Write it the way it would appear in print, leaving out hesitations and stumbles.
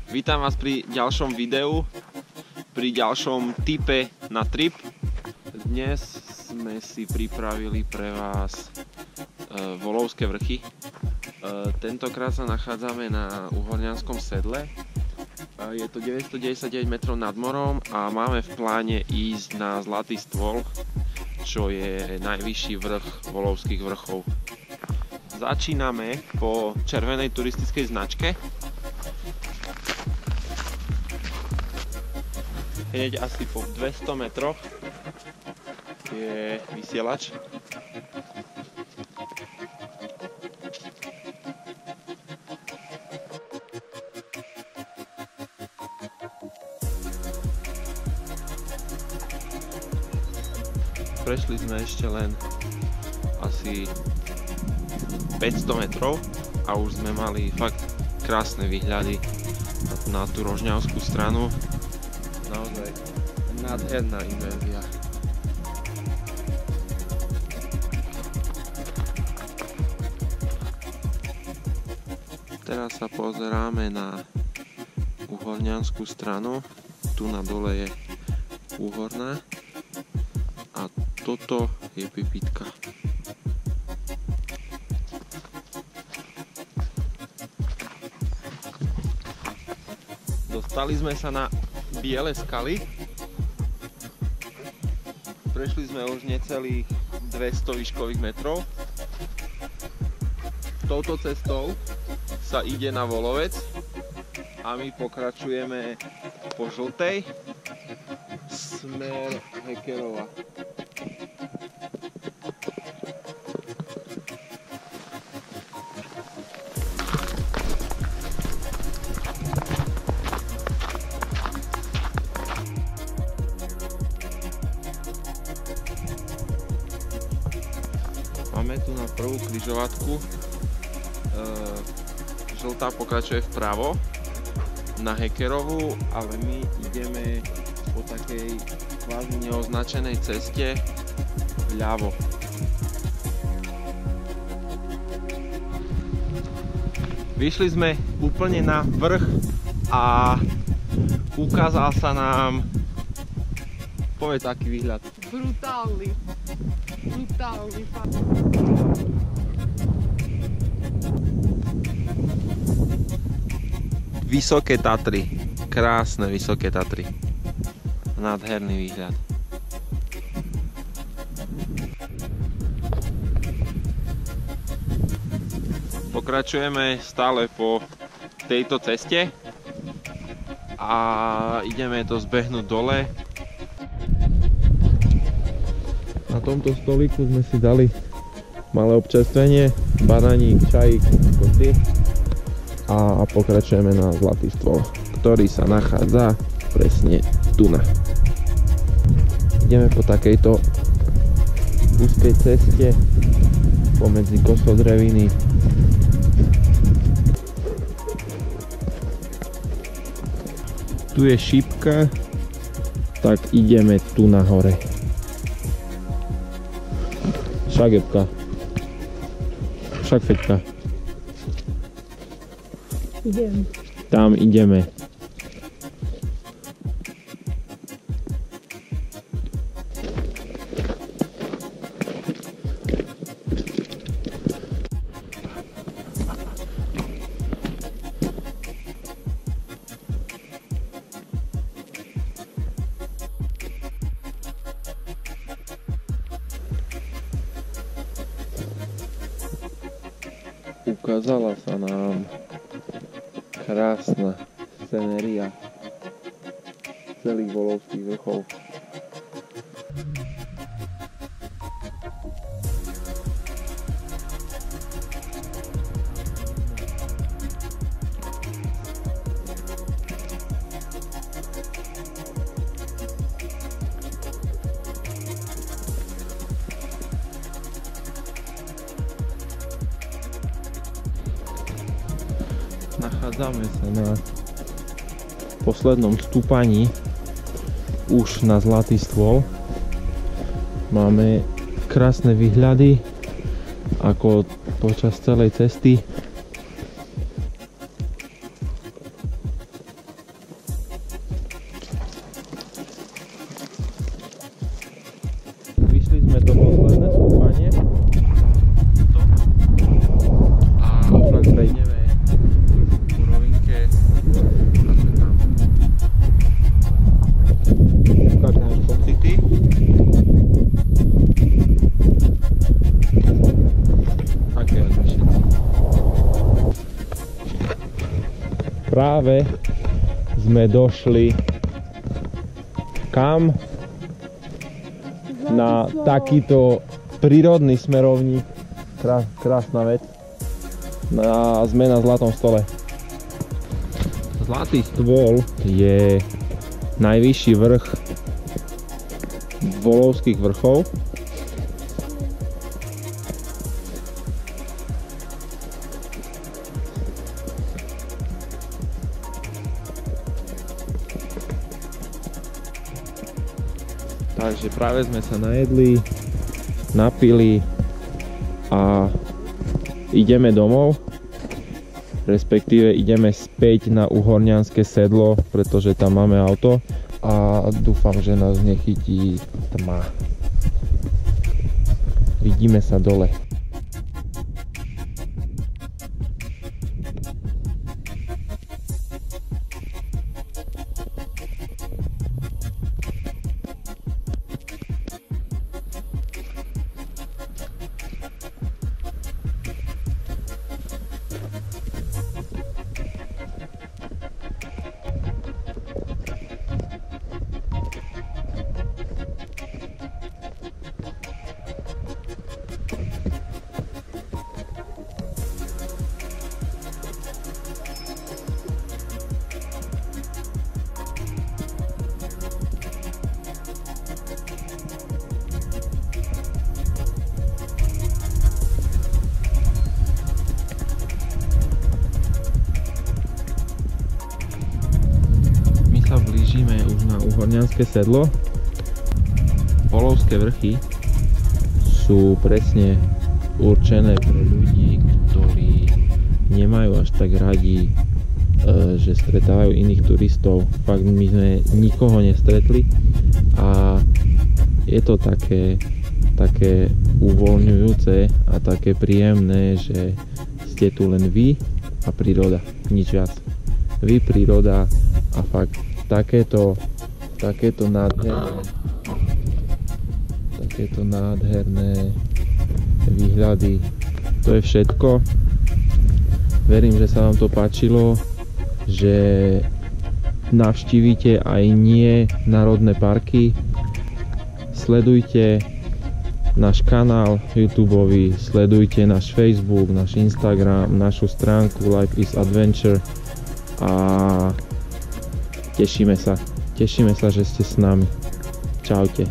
Vítam vás pri ďalšom videu, pri ďalšom tipe na trip. Dnes sme si pripravili pre vás Volovské vrchy. Tentokrát sa nachádzame na Uhorňanskom sedle. Je to 999 metrov nad morom a máme v pláne ísť na Zlatý stôl, čo je najvyšší vrch Volovských vrchov. Začíname po červenej turistickej značke. Hneď asi po 200 metroch je vysielač. Prešli sme ešte len asi 500 metrov a už sme mali fakt krásne výhľady na tú rožňavskú stranu. Naozaj nádherná inverzia. Teraz sa pozeráme na Uhorňanskú stranu. Tu na dole je Úhorná a toto je Pipitka. Dostali sme sa na Biele skaly. Prešli sme už necelých 200 výškových metrov. Touto cestou sa ide na Volovec a my pokračujeme po žltej smer Hekerova. Máme tu na prvú križovatku, žltá pokračuje vpravo na Hekerovu, ale my ideme po takej kvázi neoznačenej ceste vľavo. Vyšli sme úplne na vrch a ukázal sa nám, povedz aký výhľad. Brutálny. Brutálny fakt. Vysoké Tatry, krásne Vysoké Tatry, nádherný výhľad. Pokračujeme stále po tejto ceste a ideme to zbehnúť dole. Na tomto stolíku sme si dali malé občerstvenie, bananík, čajík, koty a pokračujeme na Zlatý stôl, ktorý sa nachádza presne tu na. Ideme po takejto úzkej ceste pomedzi kosodreviny. Tu je šípka, tak ideme tu nahore. Šagebka. Však Feďka. Idem. Tam ideme. Ukázala sa nám krásna scenéria celých Volovských vrchov. Nachádzame sa na poslednom stúpaní už na Zlatý stôl. Máme krásne výhľady ako počas celej cesty. práve sme došli kam? Na takýto prírodný smerovník. Krásna vec. Sme na Zlatom stole. Zlatý stôl je najvyšší vrch Volovských vrchov. Takže práve sme sa najedli, napili a ideme domov, respektíve ideme späť na Uhorňanské sedlo, pretože tam máme auto a dúfam, že nás nechytí tma. Vidíme sa dole. Blížime už na Uhorňanské sedlo. Volovské vrchy sú presne určené pre ľudí, ktorí nemajú až tak radi, že stretávajú iných turistov. Fakt my sme nikoho nestretli a je to také uvoľňujúce a také príjemné, že ste tu len vy a príroda, nič viac. Vy, príroda a fakt takéto nádherné výhľady. To je všetko. Verím, že sa vám to páčilo, že navštívite aj nie národné parky. Sledujte náš kanál YouTubeový, sledujte náš Facebook, náš Instagram, našu stránku Life is Adventure a tešíme sa, že ste s nami. Čaute.